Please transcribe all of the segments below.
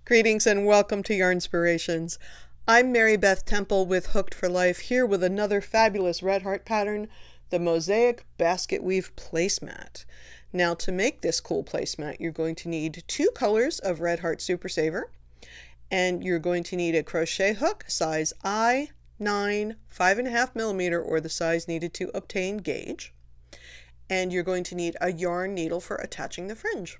Greetings and welcome to Yarnspirations. I'm Mary Beth Temple with Hooked for Life, here with another fabulous red heart pattern, the Mosaic Basketweave Placemat. Now, to make this cool placemat, you're going to need 2 colors of Red Heart Super Saver, and you're going to need a crochet hook, size I, 9, 5.5 millimeter, or the size needed to obtain gauge. And you're going to need a yarn needle for attaching the fringe.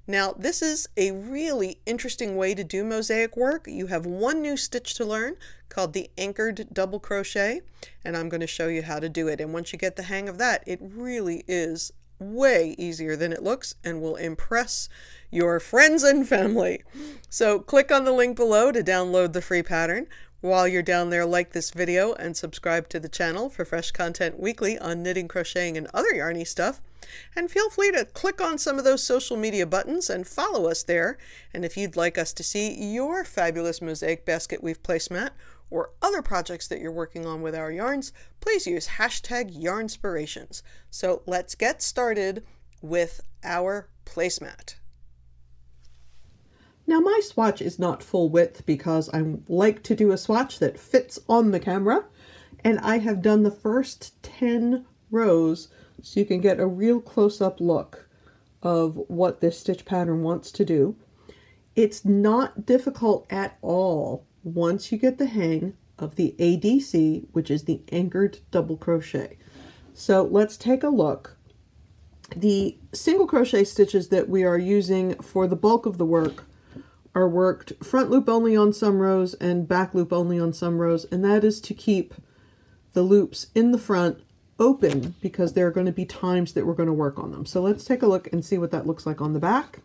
Now, this is a really interesting way to do mosaic work. You have one new stitch to learn called the anchored double crochet, and I'm going to show you how to do it. And once you get the hang of that, it really is way easier than it looks and will impress your friends and family. So click on the link below to download the free pattern. While you're down there, like this video and subscribe to the channel for fresh content weekly on knitting, crocheting, and other yarny stuff. And feel free to click on some of those social media buttons and follow us there. And if you'd like us to see your fabulous Mosaic Basketweave placemat or other projects that you're working on with our yarns, please use hashtag Yarnspirations. So let's get started with our placemat. Now my swatch is not full width because I like to do a swatch that fits on the camera, and I have done the first 10 rows so you can get a real close-up look of what this stitch pattern wants to do. It's not difficult at all once you get the hang of the ADC, which is the anchored double crochet. So let's take a look. The single crochet stitches that we are using for the bulk of the work are worked front loop only on some rows and back loop only on some rows, and that is to keep the loops in the front open because there are going to be times that we're going to work on them. So let's take a look and see what that looks like on the back.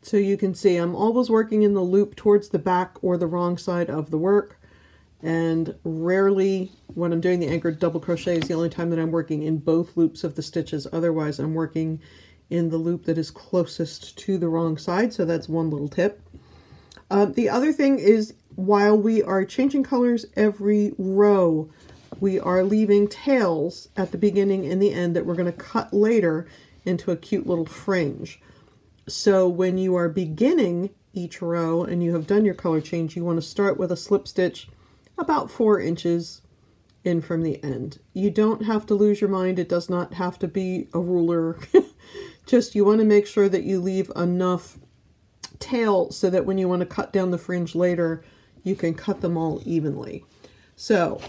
So you can see I'm always working in the loop towards the back or the wrong side of the work, and rarely when I'm doing the anchored double crochet is the only time that I'm working in both loops of the stitches. Otherwise I'm working in the loop that is closest to the wrong side. So that's one little tip. The other thing is, while we are changing colors every row, we are leaving tails at the beginning and the end that we're going to cut later into a cute little fringe. So when you are beginning each row and you have done your color change, you want to start with a slip stitch about 4 inches in from the end. You don't have to lose your mind. It does not have to be a ruler. Just you want to make sure that you leave enough tail so that when you want to cut down the fringe later, you can cut them all evenly. So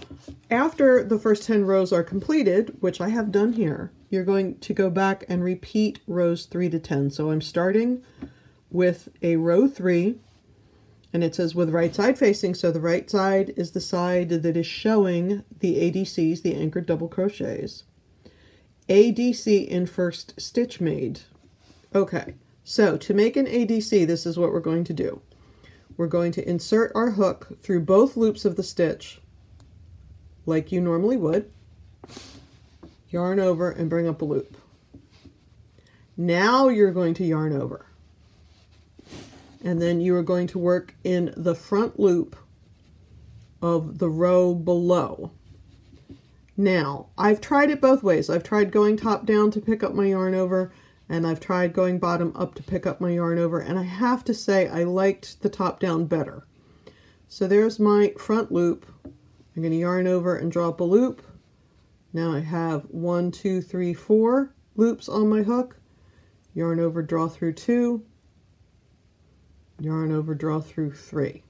after the first 10 rows are completed, which I have done here, you're going to go back and repeat rows 3 to 10. So I'm starting with a row 3, and it says with right side facing. So the right side is the side that is showing the ADCs, the anchored double crochets. ADC in first stitch made. Okay, so to make an ADC, this is what we're going to do. We're going to insert our hook through both loops of the stitch like you normally would, yarn over and bring up a loop. Now you're going to yarn over, and then you are going to work in the front loop of the row below. Now, I've tried it both ways. I've tried going top down to pick up my yarn over, and I've tried going bottom up to pick up my yarn over, and I have to say I liked the top down better. So there's my front loop. I'm going to yarn over and draw up a loop. Now I have 1, 2, 3, 4 loops on my hook. Yarn over, draw through 2. Yarn over, draw through 3.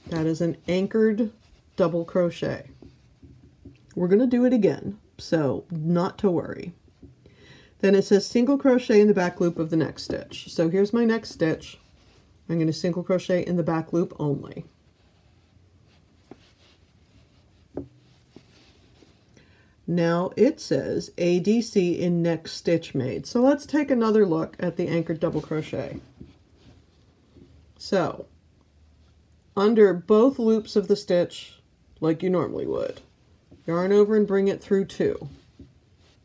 That is an anchored double crochet. We're going to do it again, so not to worry. Then it says single crochet in the back loop of the next stitch. So here's my next stitch. I'm going to single crochet in the back loop only. Now it says ADC in next stitch made. So let's take another look at the anchored double crochet. So under both loops of the stitch, like you normally would, yarn over and bring it through 2.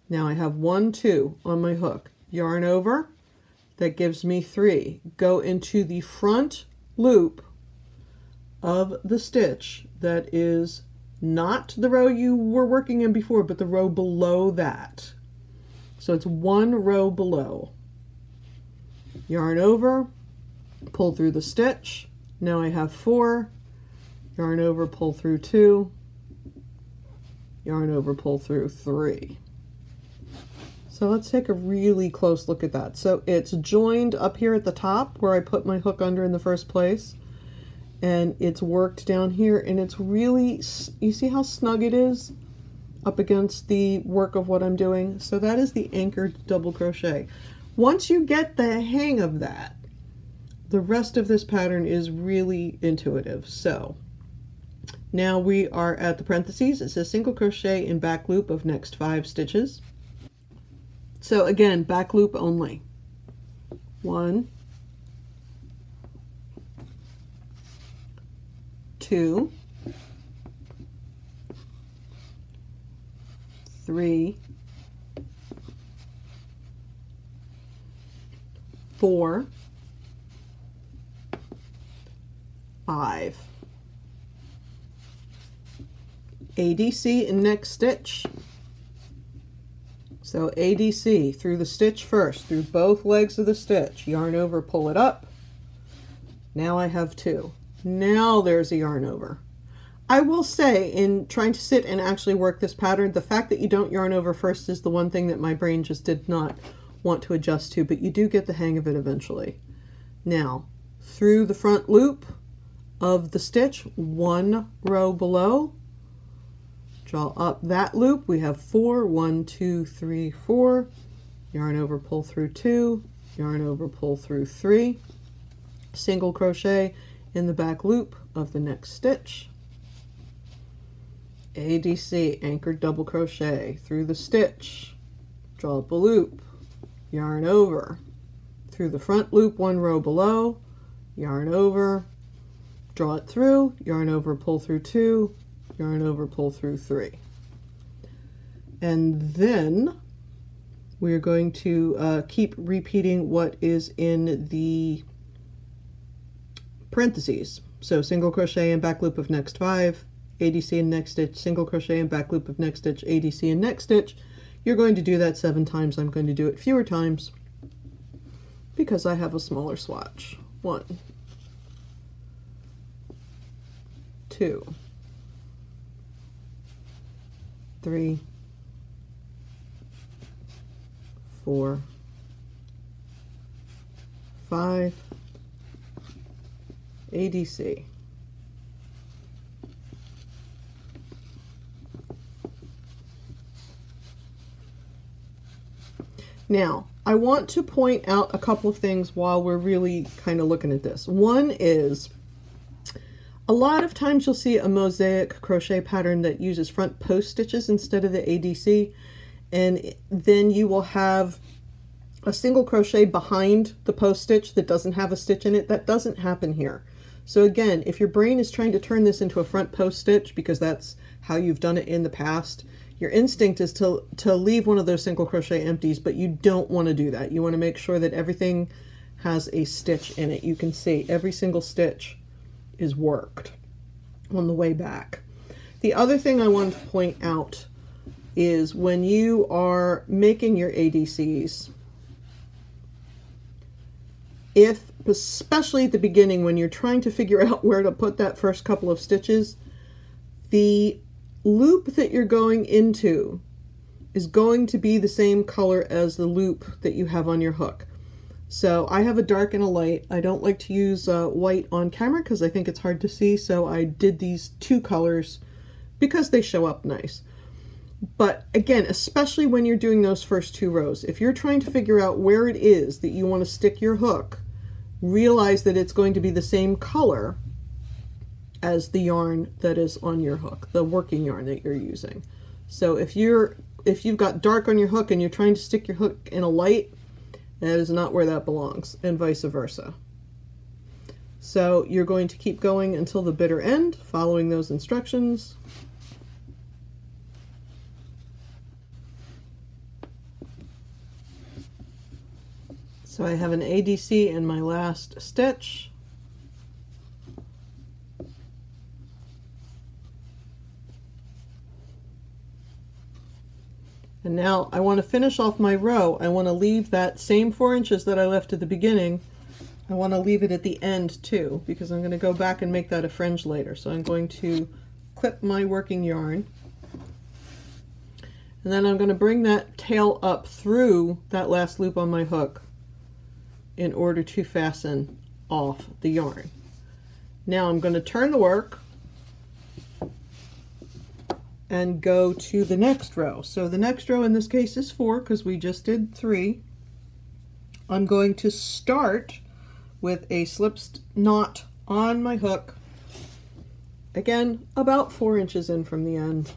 Now I have 1, 2 on my hook. Yarn over, that gives me 3. Go into the front loop of the stitch that is not the row you were working in before, but the row below that. So it's 1 row below. yarn over, pull through the stitch. Now I have 4, yarn over, pull through 2, yarn over, pull through 3. So let's take a really close look at that. So it's joined up here at the top where I put my hook under in the first place, and it's worked down here, and it's really, you see how snug it is up against the work of what I'm doing? So that is the anchored double crochet. Once you get the hang of that, the rest of this pattern is really intuitive. So now we are at the parentheses. It says single crochet in back loop of next 5 stitches. So again, back loop only. 1, 2, 3, 4, 5. ADC in next stitch. So ADC through the stitch first, through both legs of the stitch, yarn over, pull it up. Now I have 2. Now there's a yarn over. I will say, in trying to sit and actually work this pattern, the fact that you don't yarn over first is the one thing that my brain just did not want to adjust to, but you do get the hang of it eventually. Now, through the front loop of the stitch, 1 row below, draw up that loop. We have 4, 1, 2, 3, 4, yarn over, pull through 2, yarn over, pull through 3, single crochet in the back loop of the next stitch, ADC, anchored double crochet through the stitch, draw up a loop, yarn over, through the front loop 1 row below, yarn over, draw it through, yarn over, pull through 2, yarn over, pull through 3. And then we're going to keep repeating what is in the parentheses. So single crochet and back loop of next 5, ADC in next stitch, single crochet and back loop of next stitch, ADC in next stitch. You're going to do that 7 times. I'm going to do it fewer times because I have a smaller swatch. 1, 2, 3, 4, 5, ADC. Now, I want to point out a couple of things while we're really kind of looking at this. One is, a lot of times you'll see a mosaic crochet pattern that uses front post stitches instead of the ADC, and then you will have a single crochet behind the post stitch that doesn't have a stitch in it. That doesn't happen here. So again, if your brain is trying to turn this into a front post stitch because that's how you've done it in the past, your instinct is to leave one of those single crochet empties, but you don't want to do that. You want to make sure that everything has a stitch in it. You can see every single stitch is worked on the way back. The other thing I wanted to point out is when you are making your ADCs, especially at the beginning when you're trying to figure out where to put that first couple of stitches, the loop that you're going into is going to be the same color as the loop that you have on your hook. So I have a dark and a light. I don't like to use white on camera because I think it's hard to see, so I did these 2 colors because they show up nice. But again, especially when you're doing those first 2 rows, if you're trying to figure out where it is that you want to stick your hook, realize that it's going to be the same color as the yarn that is on your hook, the working yarn that you're using. So if you've got dark on your hook and you're trying to stick your hook in a light, that is not where that belongs, and vice versa. So you're going to keep going until the bitter end, following those instructions. So I have an ADC in my last stitch. And now I want to finish off my row. I want to leave that same 4 inches that I left at the beginning. I want to leave it at the end too, because I'm going to go back and make that a fringe later. So I'm going to clip my working yarn. And then I'm going to bring that tail up through that last loop on my hook in order to fasten off the yarn. Now I'm going to turn the work and go to the next row. So the next row in this case is 4 because we just did 3. I'm going to start with a slip knot on my hook, again about 4 inches in from the end.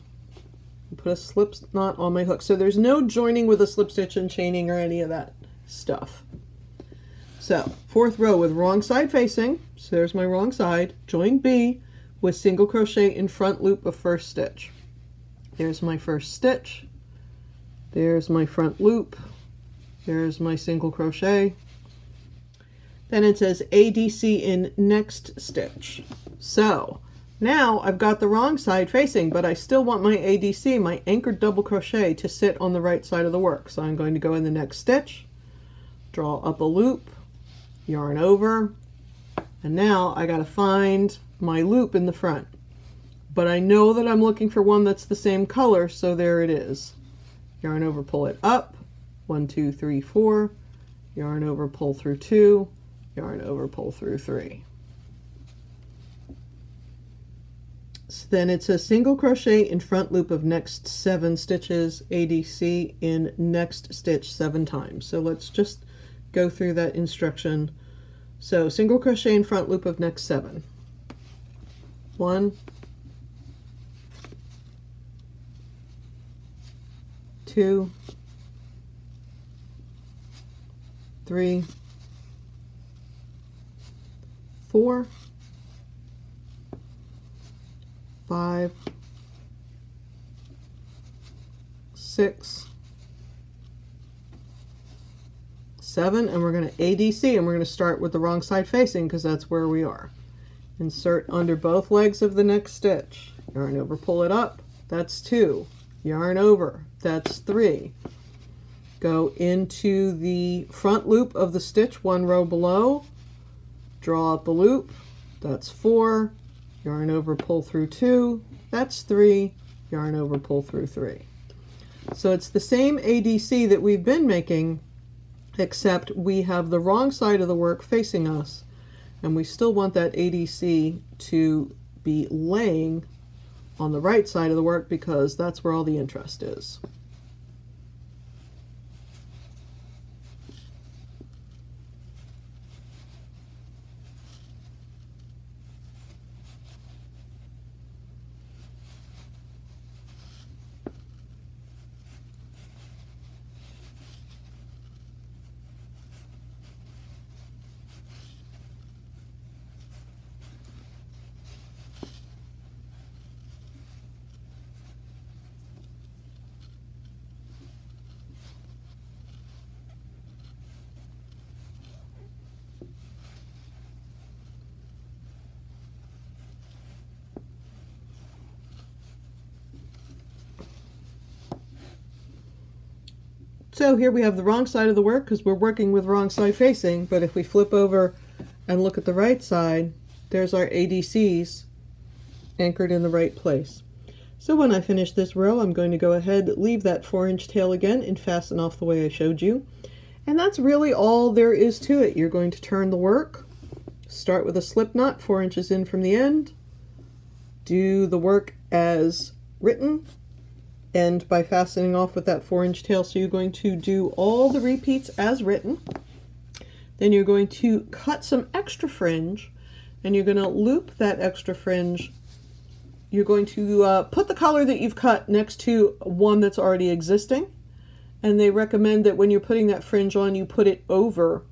Put a slip knot on my hook. So there's no joining with a slip stitch and chaining or any of that stuff. So 4th row with wrong side facing. So there's my wrong side. Join B with single crochet in front loop of first stitch. There's my first stitch. There's my front loop. There's my single crochet. Then it says ADC in next stitch. So now I've got the wrong side facing, but I still want my ADC, my anchored double crochet, to sit on the right side of the work. So I'm going to go in the next stitch, draw up a loop, yarn over, and now I got to find my loop in the front. But I know that I'm looking for one that's the same color, so there it is. Yarn over, pull it up, 1, 2, 3, 4, yarn over, pull through 2, yarn over, pull through 3. Then it's a single crochet in front loop of next 7 stitches, ADC in next stitch 7 times. So let's just go through that instruction. So single crochet in front loop of next 7. 1, 2, 3, 4, 5, 6, 7, and we're going to ADC, and we're going to start with the wrong side facing because that's where we are. Insert under both legs of the next stitch. Yarn over, pull it up. That's 2. Yarn over. That's 3. Go into the front loop of the stitch 1 row below. Draw up a loop. That's 4. Yarn over, pull through 2, that's 3, yarn over, pull through 3. So it's the same ADC that we've been making, except we have the wrong side of the work facing us, and we still want that ADC to be laying on the right side of the work because that's where all the interest is. So here we have the wrong side of the work because we're working with wrong side facing, but if we flip over and look at the right side, there's our ADCs anchored in the right place. So when I finish this row, I'm going to go ahead, leave that 4-inch tail again and fasten off the way I showed you. And that's really all there is to it. You're going to turn the work, start with a slip knot 4 inches in from the end, do the work as written, end by fastening off with that 4-inch tail. So you're going to do all the repeats as written. Then you're going to cut some extra fringe, and you're going to loop that extra fringe. You're going to put the color that you've cut next to one that's already existing, and they recommend that when you're putting that fringe on, you put it over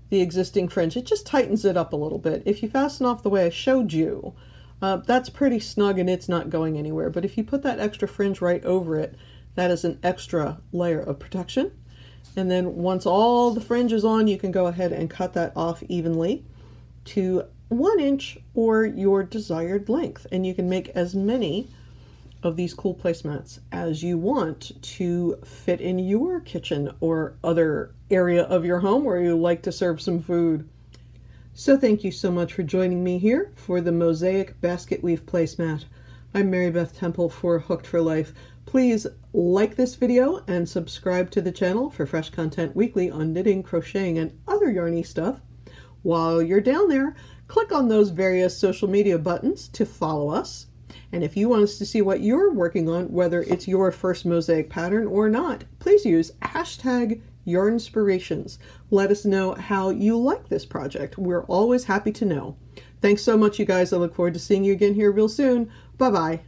the existing fringe. It just tightens it up a little bit. If you fasten off the way I showed you, that's pretty snug and it's not going anywhere. But if you put that extra fringe right over it, that is an extra layer of protection. And then once all the fringe is on, you can go ahead and cut that off evenly to 1 inch or your desired length. And you can make as many of these cool placemats as you want to fit in your kitchen or other area of your home where you like to serve some food. So thank you so much for joining me here for the Mosaic Basketweave placemat. I'm Mary Beth Temple for Hooked for Life. Please like this video and subscribe to the channel for fresh content weekly on knitting, crocheting, and other yarny stuff. While you're down there, click on those various social media buttons to follow us. And if you want us to see what you're working on, whether it's your first mosaic pattern or not, please use hashtag Yarnspirations. Let us know how you like this project. We're always happy to know. Thanks so much, you guys. I look forward to seeing you again here real soon. Bye-bye.